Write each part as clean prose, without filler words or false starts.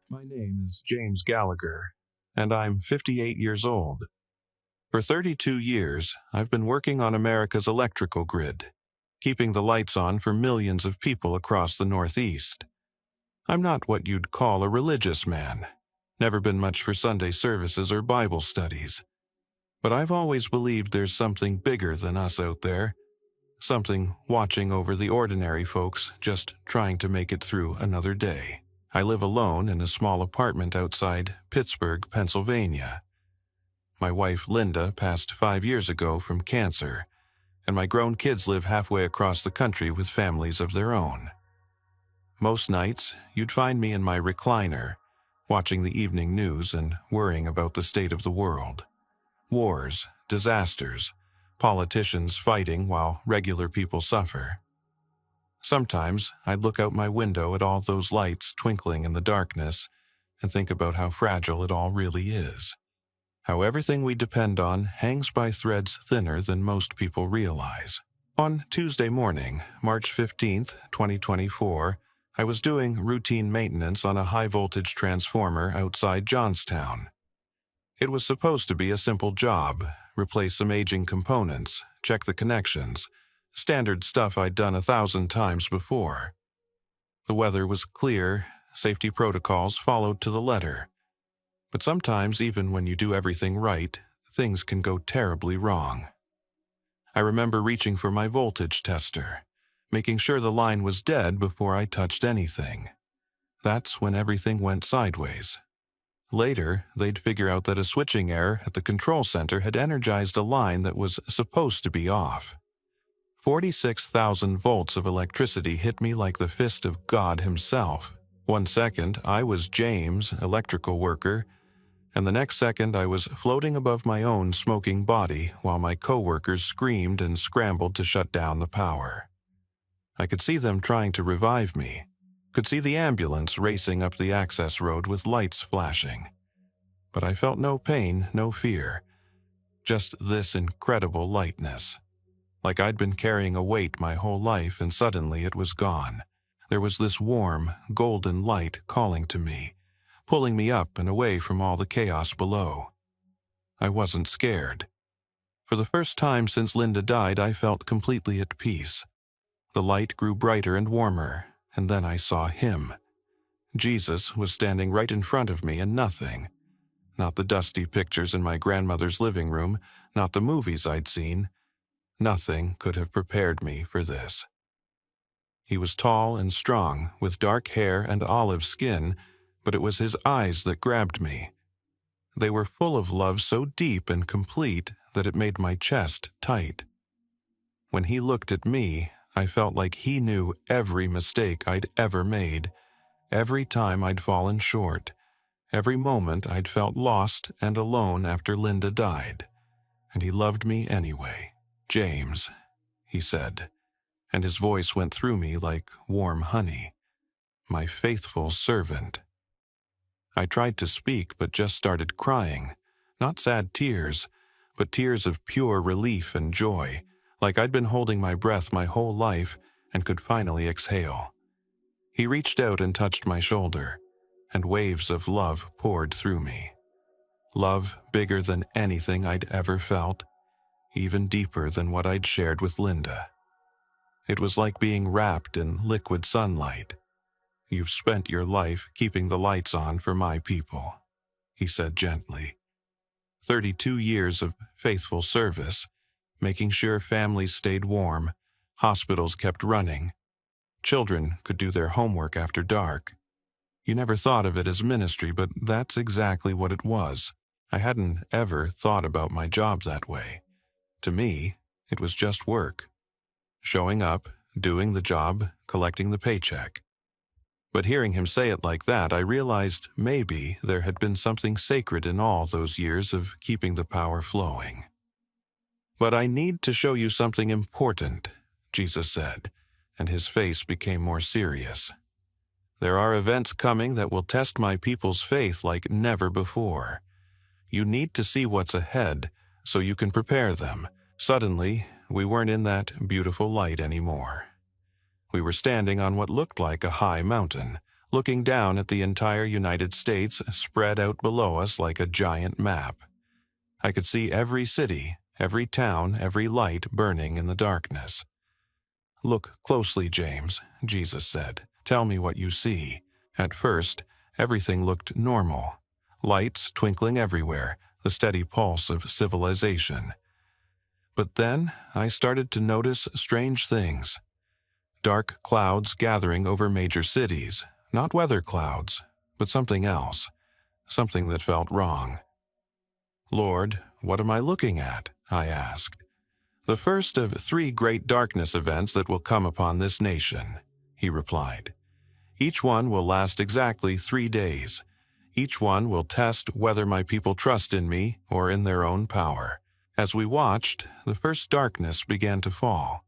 My name is James Gallagher, and I'm 58 years old. For 32 years, I've been working on America's electrical grid, keeping the lights on for millions of people across the Northeast. I'm not what you'd call a religious man, never been much for Sunday services or Bible studies. But I've always believed there's something bigger than us out there, something watching over the ordinary folks just trying to make it through another day. I live alone in a small apartment outside Pittsburgh, Pennsylvania. My wife, Linda, passed 5 years ago from cancer, and my grown kids live halfway across the country with families of their own. Most nights, you'd find me in my recliner, watching the evening news and worrying about the state of the world. Wars, disasters, politicians fighting while regular people suffer. Sometimes I'd look out my window at all those lights twinkling in the darkness and think about how fragile it all really is. How everything we depend on hangs by threads thinner than most people realize. On Tuesday morning, March 15th, 2024, I was doing routine maintenance on a high-voltage transformer outside Johnstown. It was supposed to be a simple job: replace some aging components, check the connections, standard stuff I'd done 1,000 times before. The weather was clear, safety protocols followed to the letter. But sometimes, even when you do everything right, things can go terribly wrong. I remember reaching for my voltage tester, making sure the line was dead before I touched anything. That's when everything went sideways. Later, they'd figure out that a switching error at the control center had energized a line that was supposed to be off. 46,000 volts of electricity hit me like the fist of God himself. 1 second, I was James, electrical worker, and the next second I was floating above my own smoking body while my coworkers screamed and scrambled to shut down the power. I could see them trying to revive me, could see the ambulance racing up the access road with lights flashing. But I felt no pain, no fear, just this incredible lightness. Like I'd been carrying a weight my whole life and suddenly it was gone. There was this warm, golden light calling to me, pulling me up and away from all the chaos below. I wasn't scared. For the first time since Linda died, I felt completely at peace. The light grew brighter and warmer, and then I saw him. Jesus was standing right in front of me, and nothing, not the dusty pictures in my grandmother's living room, not the movies I'd seen, nothing could have prepared me for this. He was tall and strong, with dark hair and olive skin, but it was his eyes that grabbed me. They were full of love so deep and complete that it made my chest tight. When he looked at me, I felt like he knew every mistake I'd ever made, every time I'd fallen short, every moment I'd felt lost and alone after Linda died. And he loved me anyway. "James," he said, and his voice went through me like warm honey. "My faithful servant." I tried to speak but just started crying, not sad tears, but tears of pure relief and joy, like I'd been holding my breath my whole life and could finally exhale. He reached out and touched my shoulder, and waves of love poured through me. Love bigger than anything I'd ever felt, even deeper than what I'd shared with Linda. It was like being wrapped in liquid sunlight. "You've spent your life keeping the lights on for my people," he said gently. 32 years of faithful service, making sure families stayed warm, hospitals kept running, children could do their homework after dark. You never thought of it as ministry, but that's exactly what it was. I hadn't ever thought about my job that way. To me, it was just work. Showing up, doing the job, collecting the paycheck. But hearing him say it like that, I realized maybe there had been something sacred in all those years of keeping the power flowing. "But I need to show you something important," Jesus said, and his face became more serious. "There are events coming that will test my people's faith like never before. You need to see what's ahead so you can prepare them." Suddenly, we weren't in that beautiful light anymore. We were standing on what looked like a high mountain, looking down at the entire United States spread out below us like a giant map. I could see every city, every town, every light burning in the darkness. "Look closely, James," Jesus said. "Tell me what you see." At first, everything looked normal. Lights twinkling everywhere, the steady pulse of civilization. But then I started to notice strange things. Dark clouds gathering over major cities, not weather clouds, but something else, something that felt wrong. "Lord, what am I looking at?" I asked. "The first of 3 great darkness events that will come upon this nation," he replied. "Each one will last exactly 3 days. Each one will test whether my people trust in me or in their own power." As we watched, the first darkness began to fall.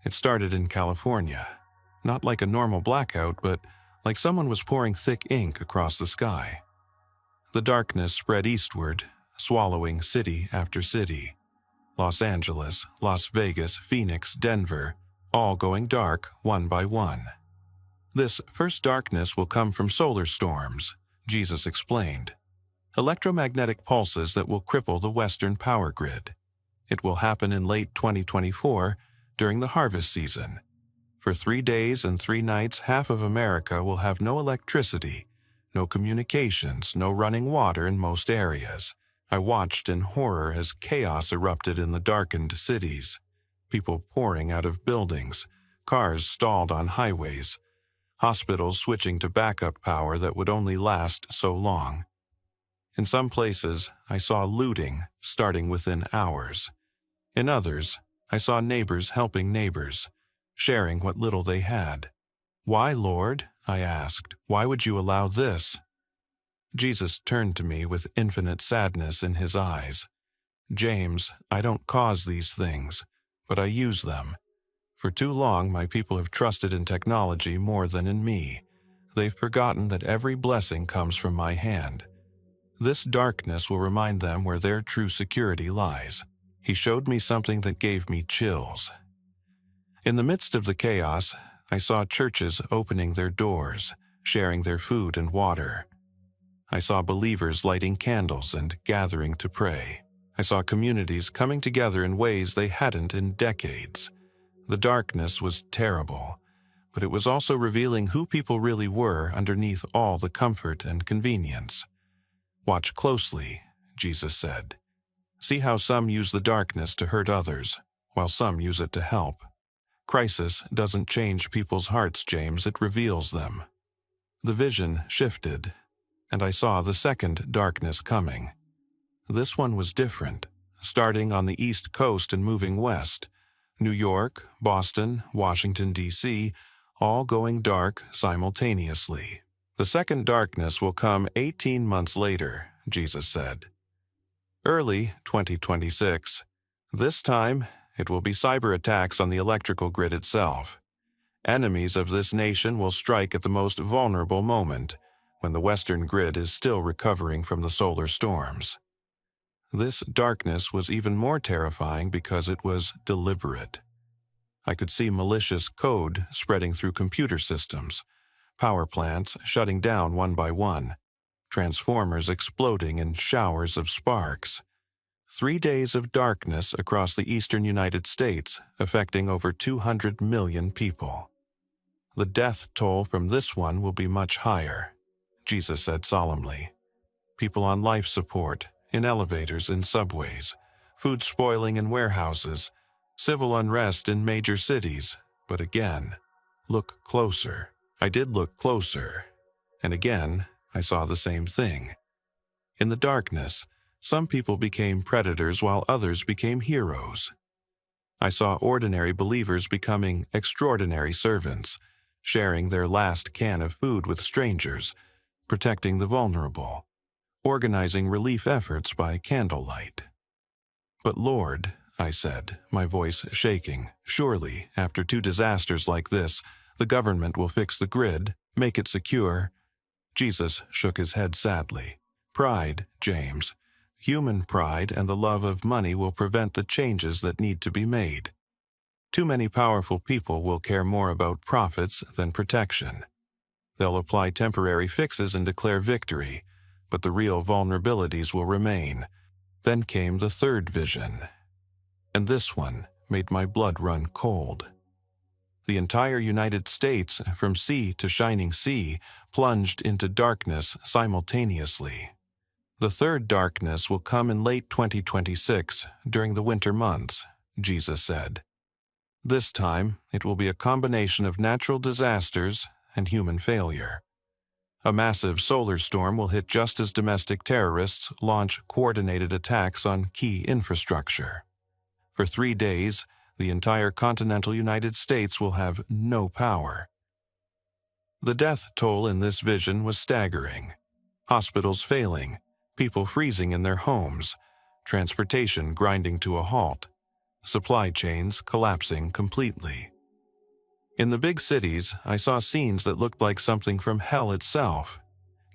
It started in California, not like a normal blackout, but like someone was pouring thick ink across the sky. The darkness spread eastward, swallowing city after city. Los Angeles, Las Vegas, Phoenix, Denver, all going dark one by one. "This first darkness will come from solar storms," Jesus explained. "Electromagnetic pulses that will cripple the Western power grid. It will happen in late 2024 during the harvest season. For 3 days and 3 nights, half of America will have no electricity, no communications, no running water in most areas." I watched in horror as chaos erupted in the darkened cities. People pouring out of buildings, cars stalled on highways, hospitals switching to backup power that would only last so long. In some places, I saw looting starting within hours. In others, I saw neighbors helping neighbors, sharing what little they had. "Why, Lord?" I asked. "Why would you allow this?" Jesus turned to me with infinite sadness in his eyes. "James, I don't cause these things, but I use them. For too long, my people have trusted in technology more than in me. They've forgotten that every blessing comes from my hand. This darkness will remind them where their true security lies." He showed me something that gave me chills. In the midst of the chaos, I saw churches opening their doors, sharing their food and water. I saw believers lighting candles and gathering to pray. I saw communities coming together in ways they hadn't in decades. The darkness was terrible, but it was also revealing who people really were underneath all the comfort and convenience. "Watch closely," Jesus said. "See how some use the darkness to hurt others, while some use it to help. Crisis doesn't change people's hearts, James, it reveals them." The vision shifted, and I saw the second darkness coming. This one was different, starting on the East Coast and moving west. New York, Boston, Washington, D.C., all going dark simultaneously. "The second darkness will come 18 months later," Jesus said. "Early 2026. This time, it will be cyber attacks on the electrical grid itself. Enemies of this nation will strike at the most vulnerable moment, when the Western grid is still recovering from the solar storms." This darkness was even more terrifying because it was deliberate. I could see malicious code spreading through computer systems, power plants shutting down one by one, transformers exploding in showers of sparks. 3 days of darkness across the eastern United States, affecting over 200 million people. "The death toll from this one will be much higher," Jesus said solemnly. "People on life support, in elevators, in subways, food spoiling in warehouses, civil unrest in major cities. But again, look closer." I did look closer, and again, I saw the same thing. In the darkness, some people became predators while others became heroes. I saw ordinary believers becoming extraordinary servants, sharing their last can of food with strangers, protecting the vulnerable, organizing relief efforts by candlelight. "But Lord," I said, my voice shaking, "surely, after 2 disasters like this, the government will fix the grid, make it secure." Jesus shook his head sadly. "Pride, James. Human pride and the love of money will prevent the changes that need to be made. Too many powerful people will care more about profits than protection. They'll apply temporary fixes and declare victory, but the real vulnerabilities will remain. Then came the third vision, and this one made my blood run cold. The entire United States, from sea to shining sea, plunged into darkness simultaneously. The third darkness will come in late 2026, during the winter months, Jesus said. This time, it will be a combination of natural disasters and human failure. A massive solar storm will hit just as domestic terrorists launch coordinated attacks on key infrastructure. For 3 days, the entire continental United States will have no power. The death toll in this vision was staggering. Hospitals failing, people freezing in their homes, transportation grinding to a halt, supply chains collapsing completely. In the big cities, I saw scenes that looked like something from hell itself.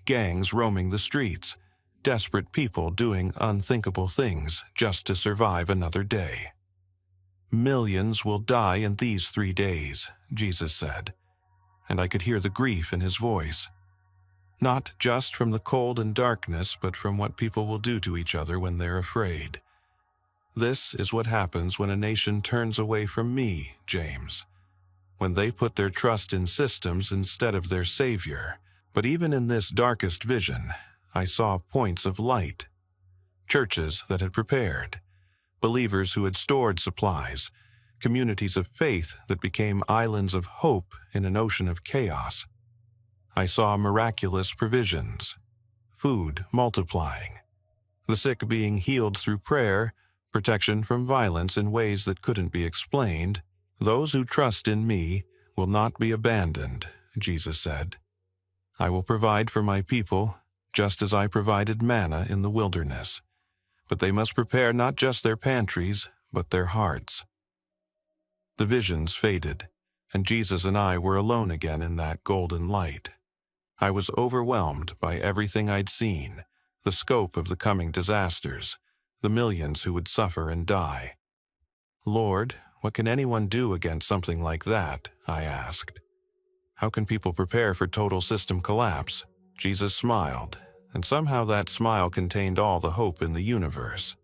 Gangs roaming the streets, desperate people doing unthinkable things just to survive another day. Millions will die in these 3 days, Jesus said, and I could hear the grief in his voice. Not just from the cold and darkness, but from what people will do to each other when they're afraid. This is what happens when a nation turns away from me, James. When they put their trust in systems instead of their Savior. But even in this darkest vision, I saw points of light. Churches that had prepared, believers who had stored supplies, communities of faith that became islands of hope in an ocean of chaos. I saw miraculous provisions, food multiplying, the sick being healed through prayer, protection from violence in ways that couldn't be explained. Those who trust in me will not be abandoned, Jesus said. I will provide for my people, just as I provided manna in the wilderness. But they must prepare not just their pantries, but their hearts. The visions faded, and Jesus and I were alone again in that golden light. I was overwhelmed by everything I'd seen, the scope of the coming disasters, the millions who would suffer and die. Lord, what can anyone do against something like that? I asked. How can people prepare for total system collapse? Jesus smiled, and somehow that smile contained all the hope in the universe.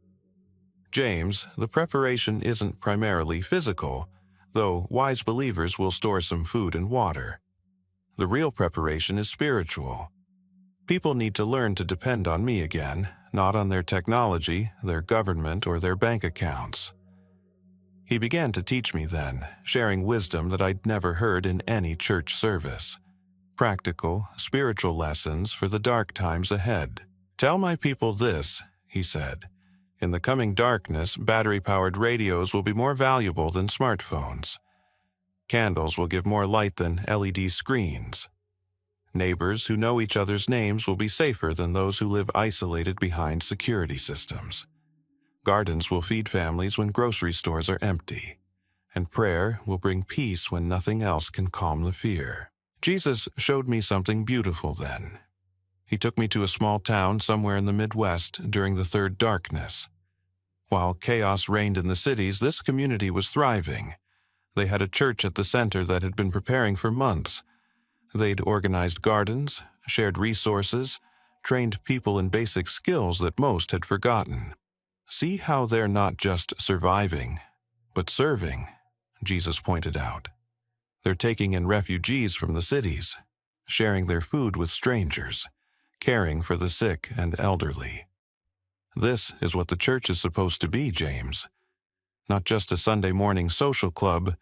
James, the preparation isn't primarily physical, though wise believers will store some food and water. The real preparation is spiritual. People need to learn to depend on me again, not on their technology, their government, or their bank accounts. He began to teach me then, sharing wisdom that I'd never heard in any church service. Practical, spiritual lessons for the dark times ahead. Tell my people this, he said. In the coming darkness, battery-powered radios will be more valuable than smartphones. Candles will give more light than LED screens. Neighbors who know each other's names will be safer than those who live isolated behind security systems. Gardens will feed families when grocery stores are empty, and prayer will bring peace when nothing else can calm the fear. Jesus showed me something beautiful then. He took me to a small town somewhere in the Midwest during the third darkness. While chaos reigned in the cities, this community was thriving. They had a church at the center that had been preparing for months. They'd organized gardens, shared resources, trained people in basic skills that most had forgotten. See how they're not just surviving, but serving, Jesus pointed out. They're taking in refugees from the cities, sharing their food with strangers, caring for the sick and elderly. This is what the church is supposed to be, James. Not just a Sunday morning social club,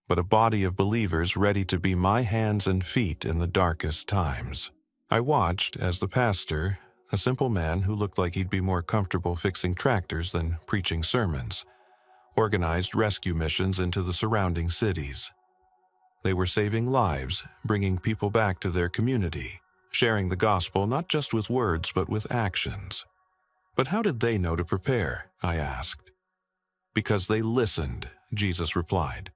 but a body of believers ready to be my hands and feet in the darkest times. I watched as the pastor, a simple man who looked like he'd be more comfortable fixing tractors than preaching sermons, organized rescue missions into the surrounding cities. They were saving lives, bringing people back to their community, sharing the gospel not just with words but with actions. But how did they know to prepare? I asked. Because they listened, Jesus replied.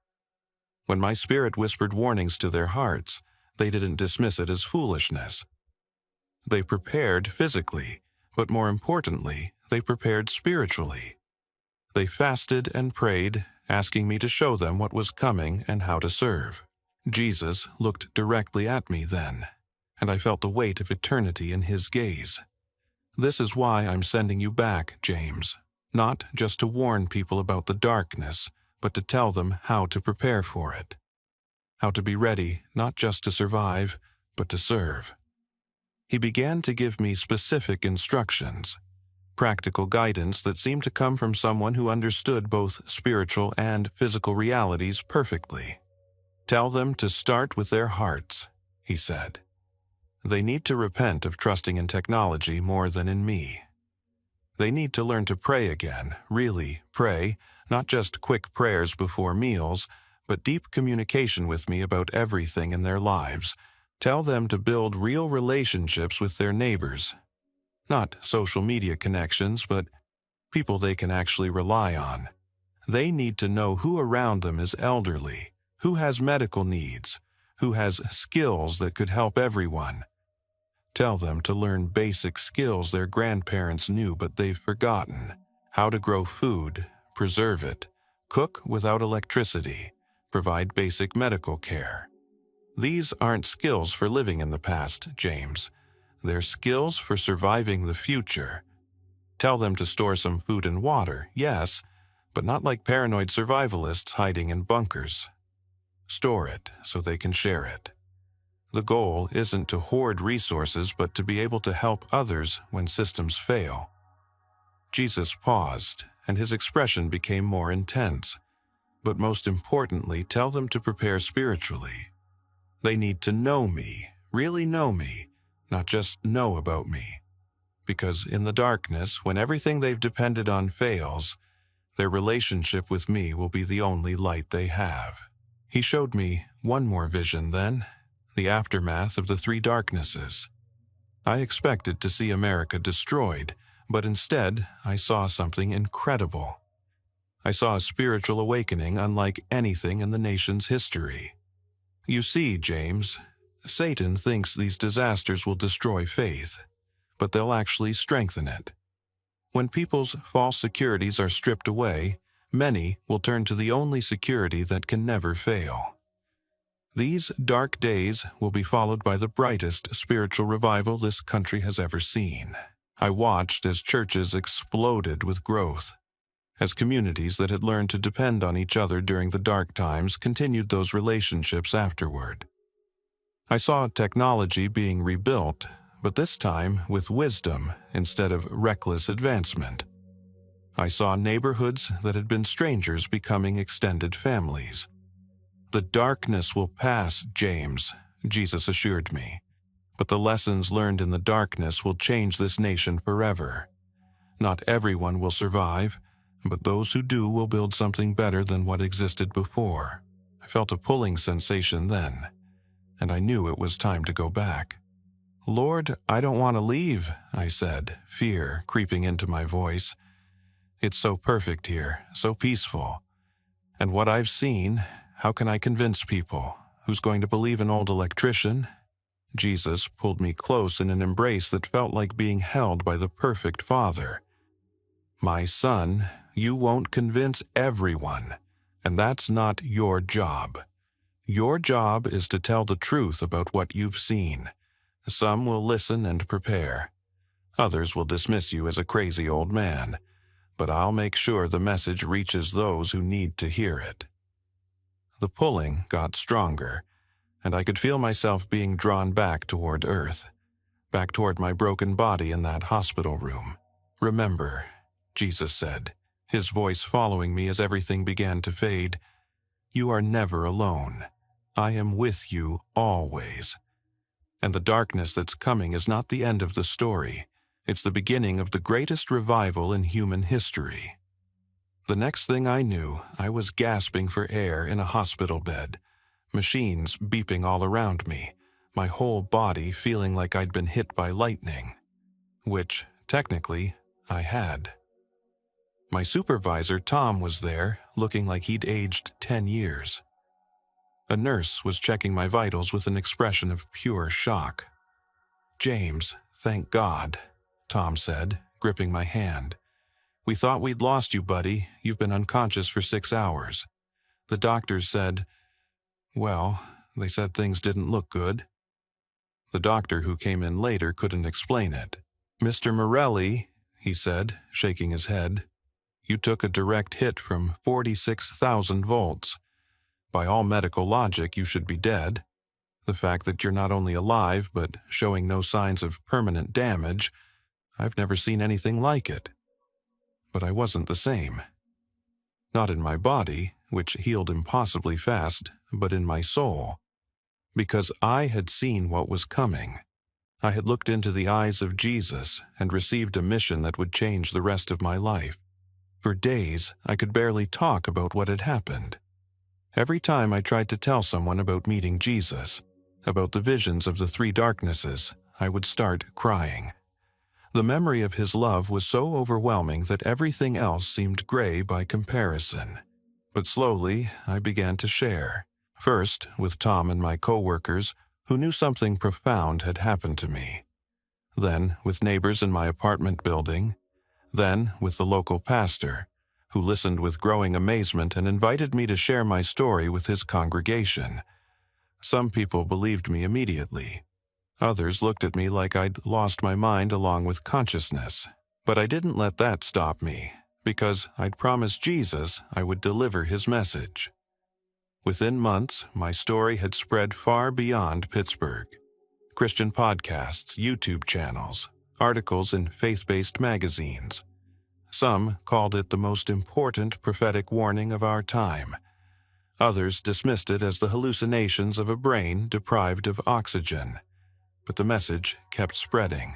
When my spirit whispered warnings to their hearts, they didn't dismiss it as foolishness. They prepared physically, but more importantly, they prepared spiritually. They fasted and prayed, asking me to show them what was coming and how to serve. Jesus looked directly at me then. and I felt the weight of eternity in his gaze. This is why I'm sending you back, James. Not just to warn people about the darkness, but to tell them how to prepare for it. How to be ready, not just to survive, but to serve. He began to give me specific instructions, practical guidance that seemed to come from someone who understood both spiritual and physical realities perfectly. Tell them to start with their hearts, he said. They need to repent of trusting in technology more than in me. They need to learn to pray again, really pray, not just quick prayers before meals, but deep communication with me about everything in their lives. Tell them to build real relationships with their neighbors. Not social media connections, but people they can actually rely on. They need to know who around them is elderly, who has medical needs, who has skills that could help everyone. Tell them to learn basic skills their grandparents knew but they've forgotten. How to grow food, preserve it, cook without electricity, provide basic medical care. These aren't skills for living in the past, James. They're skills for surviving the future. Tell them to store some food and water, yes, but not like paranoid survivalists hiding in bunkers. Store it so they can share it. The goal isn't to hoard resources, but to be able to help others when systems fail. Jesus paused, and his expression became more intense. But most importantly, tell them to prepare spiritually. They need to know me, really know me, not just know about me. Because in the darkness, when everything they've depended on fails, their relationship with me will be the only light they have. He showed me one more vision then, the aftermath of the three darknesses. I expected to see America destroyed, but instead I saw something incredible. I saw a spiritual awakening unlike anything in the nation's history. You see, James, Satan thinks these disasters will destroy faith, but they'll actually strengthen it. When people's false securities are stripped away, many will turn to the only security that can never fail. These dark days will be followed by the brightest spiritual revival this country has ever seen. I watched as churches exploded with growth, as communities that had learned to depend on each other during the dark times continued those relationships afterward. I saw technology being rebuilt, but this time with wisdom instead of reckless advancement. I saw neighborhoods that had been strangers becoming extended families. The darkness will pass, James, Jesus assured me, but the lessons learned in the darkness will change this nation forever. Not everyone will survive, but those who do will build something better than what existed before. I felt a pulling sensation then, and I knew it was time to go back. Lord, I don't want to leave, I said, fear creeping into my voice. It's so perfect here, so peaceful. And what I've seen, how can I convince people? Who's going to believe an old electrician? Jesus pulled me close in an embrace that felt like being held by the perfect Father. My son, you won't convince everyone, and that's not your job. Your job is to tell the truth about what you've seen. Some will listen and prepare. Others will dismiss you as a crazy old man, but I'll make sure the message reaches those who need to hear it. The pulling got stronger, and I could feel myself being drawn back toward Earth, back toward my broken body in that hospital room. Remember, Jesus said, his voice following me as everything began to fade, you are never alone. I am with you always. And the darkness that's coming is not the end of the story. It's the beginning of the greatest revival in human history. The next thing I knew, I was gasping for air in a hospital bed, machines beeping all around me, my whole body feeling like I'd been hit by lightning, which, technically, I had. My supervisor, Tom, was there, looking like he'd aged 10 years. A nurse was checking my vitals with an expression of pure shock. James, thank God, Tom said, gripping my hand. We thought we'd lost you, buddy. You've been unconscious for 6 hours. The doctors said, well, they said things didn't look good. The doctor who came in later couldn't explain it. "Mr. Morelli," he said, shaking his head, "you took a direct hit from 46,000 volts. By all medical logic, you should be dead. The fact that you're not only alive, but showing no signs of permanent damage, I've never seen anything like it." But I wasn't the same. Not in my body, which healed impossibly fast, but in my soul. Because I had seen what was coming. I had looked into the eyes of Jesus and received a mission that would change the rest of my life. For days, I could barely talk about what had happened. Every time I tried to tell someone about meeting Jesus, about the visions of the three darknesses, I would start crying. The memory of his love was so overwhelming that everything else seemed gray by comparison. But slowly, I began to share. First, with Tom and my coworkers, who knew something profound had happened to me. Then, with neighbors in my apartment building. Then, with the local pastor, who listened with growing amazement and invited me to share my story with his congregation. Some people believed me immediately. Others looked at me like I'd lost my mind along with consciousness. But I didn't let that stop me, because I'd promised Jesus I would deliver his message. Within months, my story had spread far beyond Pittsburgh. Christian podcasts, YouTube channels, articles in faith-based magazines. Some called it the most important prophetic warning of our time. Others dismissed it as the hallucinations of a brain deprived of oxygen. But the message kept spreading.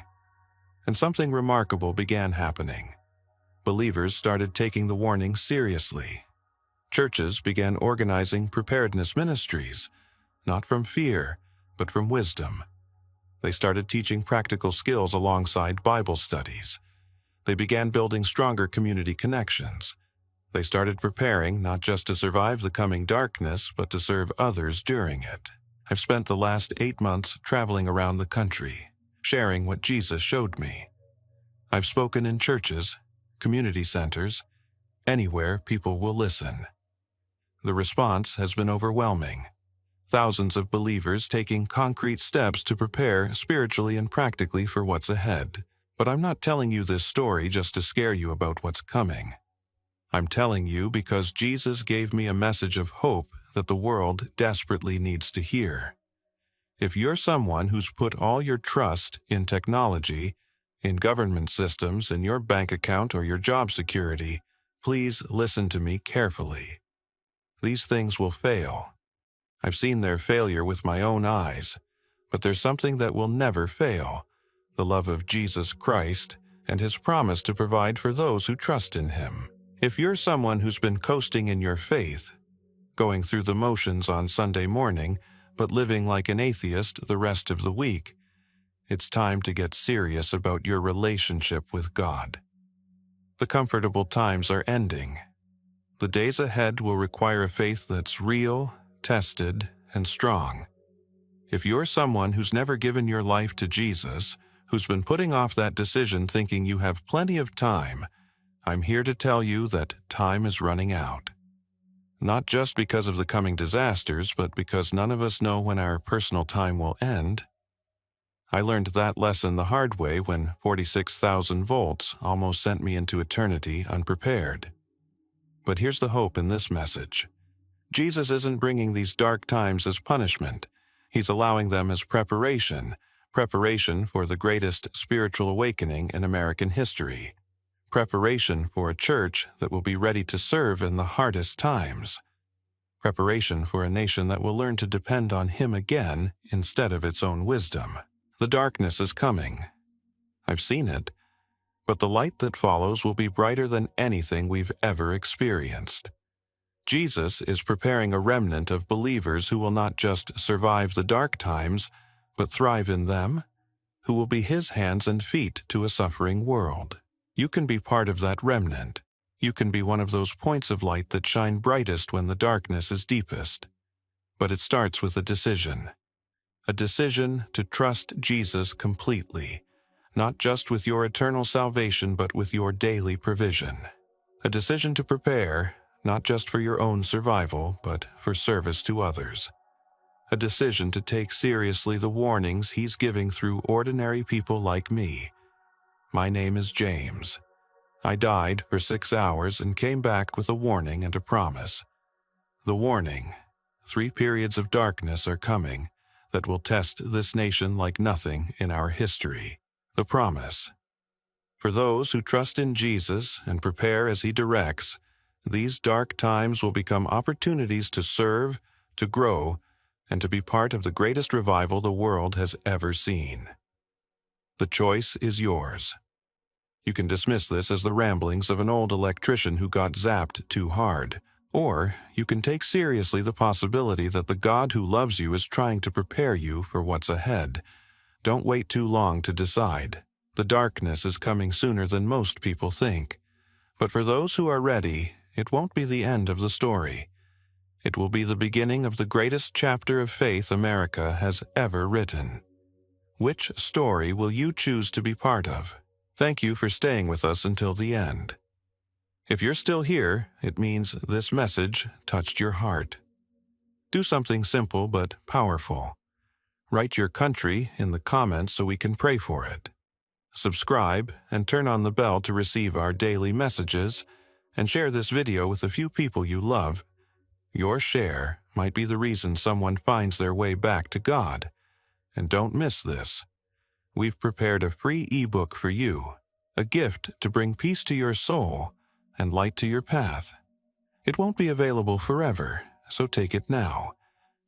And something remarkable began happening. Believers started taking the warning seriously. Churches began organizing preparedness ministries, not from fear, but from wisdom. They started teaching practical skills alongside Bible studies. They began building stronger community connections. They started preparing not just to survive the coming darkness, but to serve others during it. I've spent the last 8 months traveling around the country, sharing what Jesus showed me. I've spoken in churches, community centers, anywhere people will listen. The response has been overwhelming. Thousands of believers taking concrete steps to prepare spiritually and practically for what's ahead. But I'm not telling you this story just to scare you about what's coming. I'm telling you because Jesus gave me a message of hope that the world desperately needs to hear. If you're someone who's put all your trust in technology, in government systems, in your bank account or your job security, please listen to me carefully. These things will fail. I've seen their failure with my own eyes, but there's something that will never fail: the love of Jesus Christ and his promise to provide for those who trust in him. If you're someone who's been coasting in your faith, going through the motions on Sunday morning, but living like an atheist the rest of the week, it's time to get serious about your relationship with God. The comfortable times are ending. The days ahead will require a faith that's real, tested, and strong. If you're someone who's never given your life to Jesus, who's been putting off that decision thinking you have plenty of time, I'm here to tell you that time is running out. Not just because of the coming disasters, but because none of us know when our personal time will end. I learned that lesson the hard way when 46,000 volts almost sent me into eternity unprepared. But here's the hope in this message. Jesus isn't bringing these dark times as punishment. He's allowing them as preparation for the greatest spiritual awakening in American history. Preparation for a church that will be ready to serve in the hardest times. Preparation for a nation that will learn to depend on him again instead of its own wisdom. The darkness is coming. I've seen it, but the light that follows will be brighter than anything we've ever experienced. Jesus is preparing a remnant of believers who will not just survive the dark times, but thrive in them, who will be his hands and feet to a suffering world. You can be part of that remnant. You can be one of those points of light that shine brightest when the darkness is deepest. But it starts with a decision to trust Jesus completely, not just with your eternal salvation, but with your daily provision. A decision to prepare, not just for your own survival, but for service to others. a decision to take seriously the warnings He's giving through ordinary people like me. My name is James. I died for 6 hours and came back with a warning and a promise. The warning: 3 periods of darkness are coming that will test this nation like nothing in our history. The promise: for those who trust in Jesus and prepare as He directs, these dark times will become opportunities to serve, to grow, and to be part of the greatest revival the world has ever seen. The choice is yours. You can dismiss this as the ramblings of an old electrician who got zapped too hard, or you can take seriously the possibility that the God who loves you is trying to prepare you for what's ahead. Don't wait too long to decide. The darkness is coming sooner than most people think. But for those who are ready, it won't be the end of the story. It will be the beginning of the greatest chapter of faith America has ever written. Which story will you choose to be part of? Thank you for staying with us until the end. If you're still here, it means this message touched your heart. Do something simple but powerful. Write your country in the comments so we can pray for it. Subscribe and turn on the bell to receive our daily messages, and share this video with a few people you love. Your share might be the reason someone finds their way back to God. And don't miss this. We've prepared a free ebook for you, a gift to bring peace to your soul and light to your path. It won't be available forever, so take it now,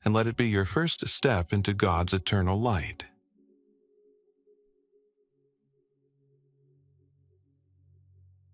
and let it be your first step into God's eternal light.